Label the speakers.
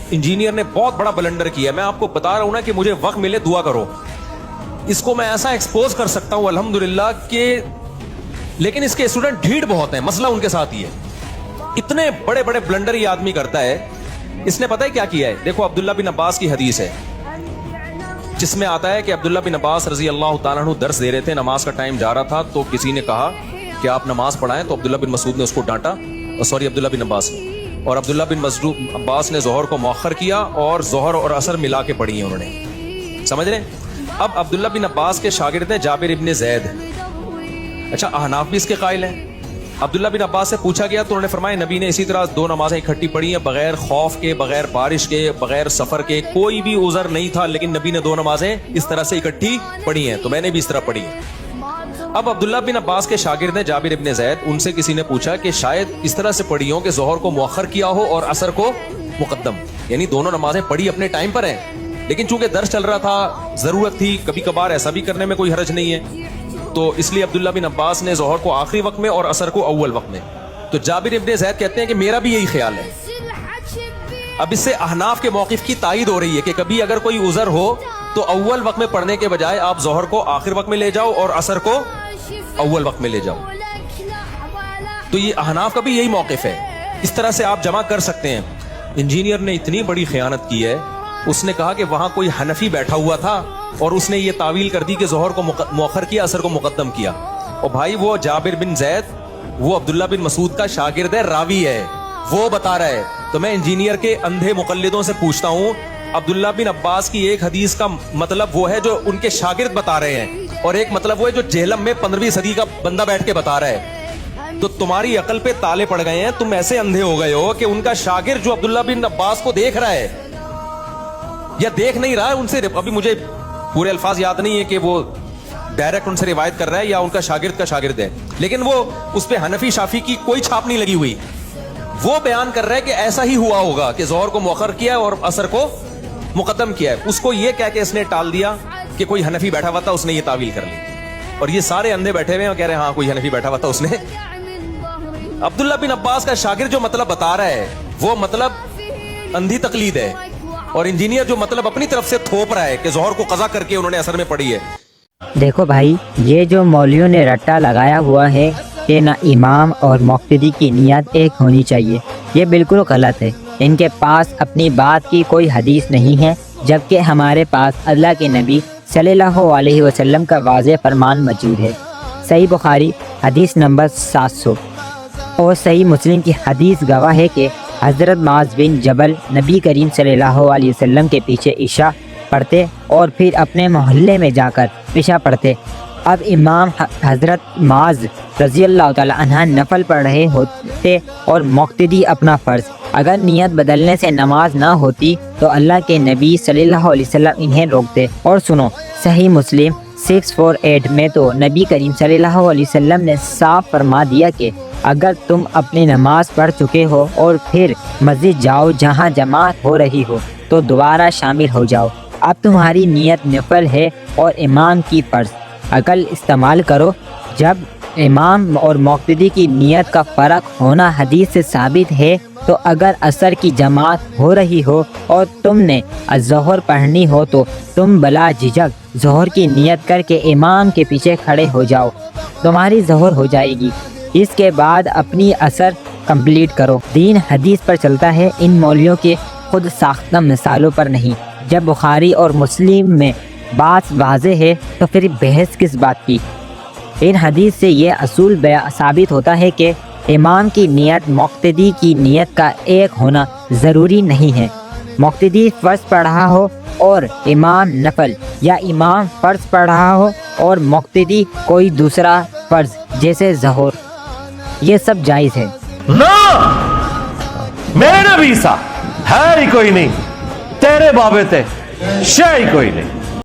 Speaker 1: Engineer ने बहुत बड़ा ब्लंडर किया, मैं आपको बता रहा हूं ना कि मुझे वक्त मिले दुआ करो, इसको मैं ऐसा एक्सपोज कर सकता हूं अल्हम्दुलिल्लाह कि, लेकिन इसके स्टूडेंट ढीठ बहुत हैं, मसला उनके साथ ही है। इतने बड़े बड़े ब्लंडर ये आदमी करता है। इसने पता है क्या किया है? देखो अब्दुल्ला बिन अब्बास की हदीस है जिसमें आता है कि अब्दुल्ला बिन अब्बास रजी अल्लाह तआला अन्हु दर्स दे रहे थे, नमाज का टाइम जा रहा था तो किसी ने कहा कि आप नमाज पढ़ाएं, तो अब्दुल्ला बिन मसूद ने उसको डांटा, सॉरी अब्दुल्ला बिन अब्बास ने, और अब्दुल्ला बिन अब्बास ने जोहर को मौखर किया और जोहर और असर मिला के पढ़ी है उन्होंने, समझ रहे हैं? अब अब्दुल्ला बिन अब्बास के शागिर्द हैं जाबिर इब्न ज़ैद, अच्छा अहनाफ भी इसके कायल हैं। अब्दुल्ला बिन अब्बास से पूछा गया तो उन्होंने फरमाया नबी ने इसी तरह 2 नमाजें इकट्ठी पढ़ी हैं, बगैर खौफ के, बगैर बारिश के, बगैर सफर के, कोई भी उज़र नहीं था, लेकिन नबी ने 2 नमाजें इस तरह से इकट्ठी पढ़ी हैं, तो मैंने भी इस तरह पढ़ी है। अब अब्दुल्ला बिन अब्बास के शागिर्द हैं जाबिर इब्न ज़ैद, उनसे किसी ने पूछा कि शायद इस तरह से पढ़ी हो कि जोहर को मुअख्खर किया हो और असर को मुकद्दम, यानी दोनों नमाजें पढ़ी अपने टाइम पर हैं, लेकिन चूंकि दर्स चल रहा था, जरूरत थी, कभी कभार ऐसा भी करने में कोई हरज नहीं है, तो इसलिए अब्दुल्ला बिन अब्बास ने जोहर को आखिरी वक्त में और असर को अव्वल वक्त में। तो जाबिर इब्न ज़ैद कहते हैं कि मेरा भी यही ख्याल है। अब इससे अहनाफ के मौक़िफ़ की तायीद हो रही है कि कभी अगर कोई उज़र हो तो अव्वल वक्त में पढ़ने के बजाय आप जोहर को आखिर वक्त में ले जाओ और असर को अव्वल वक्त में ले जाओ। तो ये अहनाफ का भी यही मौक़िफ़ है, इस तरह से आप जमा कर सकते हैं। इंजीनियर ने इतनी बड़ी खयानत की है, उसने कहा कि वहां कोई हनफी बैठा हुआ था और उसने ये तावील कर दी कि जोहर को मुअख्खर किया, असर को मुकद्दम किया। और भाई वो जाबिर बिन ज़ैद, वो अब्दुल्ला बिन मसूद का शागिर्द है, रावी है, वो बता रहा है। तो मैं इंजीनियर के अंधे मुकल्लिदों से पूछता हूँ, अब्दुल्ला बिन अब्बास की एक हदीस का मतलब वो है जो उनके शागिर्द बता रहे हैं, और एक मतलब वो है जो जेहलम में 15वीं सदी का बंदा बैठ के बता रहा है। तो तुम्हारी अकल पे ताले पड़ गए हैं, तुम ऐसे अंधे हो गए हो कि उनका शागिर्द जो अब्दुल्ला बिन अब्बास को देख रहा है या देख नहीं रहा है, उनसे, अभी मुझे पूरे अल्फाज याद नहीं है कि वो डायरेक्ट उनसे रिवायत कर रहा है या उनका शागिर्द का शागिर्द है, लेकिन वो उस पे हनफी शाफी की कोई छाप नहीं लगी हुई। वो बयान कर रहा है कि ऐसा ही हुआ होगा कि जोहर को मुअख्खर किया और असर को मुकद्दम किया है। उसको ये कह के इसने टाल दिया कि कोई हनफी बैठा हुआ था, उसने ये तावील कर ली, और ये सारे अंधे बैठे हुए हैं और कह रहे हैं हाँ कोई हनफी बैठा हुआ था उसने। अब्दुल्ला बिन अब्बास का शागिर्द जो मतलब बता रहा है वो मतलब अंधी तकलीद है, और इंजीनियर जो मतलब अपनी तरफ से थोप रहा है कि जोहर को कज़ा करके उन्होंने असर में पढ़ी है।
Speaker 2: देखो भाई, ये जो मौलवियों ने रट्टा लगाया हुआ है कि ना इमाम और मुक्तदी की नियत एक होनी चाहिए, ये बिल्कुल गलत है। इनके पास अपनी बात की कोई हदीस नहीं है, जबकि हमारे पास अल्लाह के नबी सल्लल्लाहु अलैहि वसल्लम का वाज़ेह फरमान मौजूद है। सही बुखारी हदीस नंबर 700 और सही मुस्लिम की हदीस गवाह है कि हज़रत माज़ बिन जबल नबी करीम सल्लल्लाहु अलैहि वसल्लम के पीछे इशा पढ़ते और फिर अपने मोहल्ले में जाकर इशा पढ़ते। अब इमाम हज़रत माज़ रज़ी अल्लाह ताला अन्हा नफल पढ़ रहे होते और मुक्तदी अपना फ़र्ज़। अगर नियत बदलने से नमाज ना होती तो अल्लाह के नबी सल्लल्लाहु अलैहि वसल्लम इन्हें रोकते। और सुनो, सही मुस्लिम 648 में तो नबी करीम सल्लल्लाहु अलैहि वसल्लम ने साफ फरमा दिया कि अगर तुम अपनी नमाज पढ़ चुके हो और फिर मस्जिद जाओ जहां जमात हो रही हो तो दोबारा शामिल हो जाओ। अब तुम्हारी नियत नफल है और इमाम की फ़र्ज़। अकल इस्तेमाल करो, जब इमाम और मुक्तदी की नियत का फ़र्क होना हदीस से साबित है, तो अगर असर की जमात हो रही हो और तुमने ज़ोहर पढ़नी हो तो तुम बला झिझक ज़ोहर की नियत करके इमाम के पीछे खड़े हो जाओ, तुम्हारी ज़ोहर हो जाएगी। इसके बाद अपनी असर कंप्लीट करो। दीन हदीस पर चलता है, इन मौलवियों के खुद साख्ता मिसालों पर नहीं। जब बुखारी और मुस्लिम में बात वाज़ेह है तो फिर बहस किस बात की। इन हदीस से ये असूल साबित होता है कि इमाम की नियत मुक्तदी की नियत का एक होना ज़रूरी नहीं है। मुक्तदी फ़र्ज़ पढ़ रहा हो और इमाम नफल, या इमाम फ़र्ज़ पढ़ रहा हो और मुक्तदी कोई दूसरा फ़र्ज़ जैसे ज़ोहर, ये सब जायज़ है
Speaker 3: ना। मेरे नबी सा है ही कोई नहीं, तेरे बाबे थे शे ही कोई नहीं।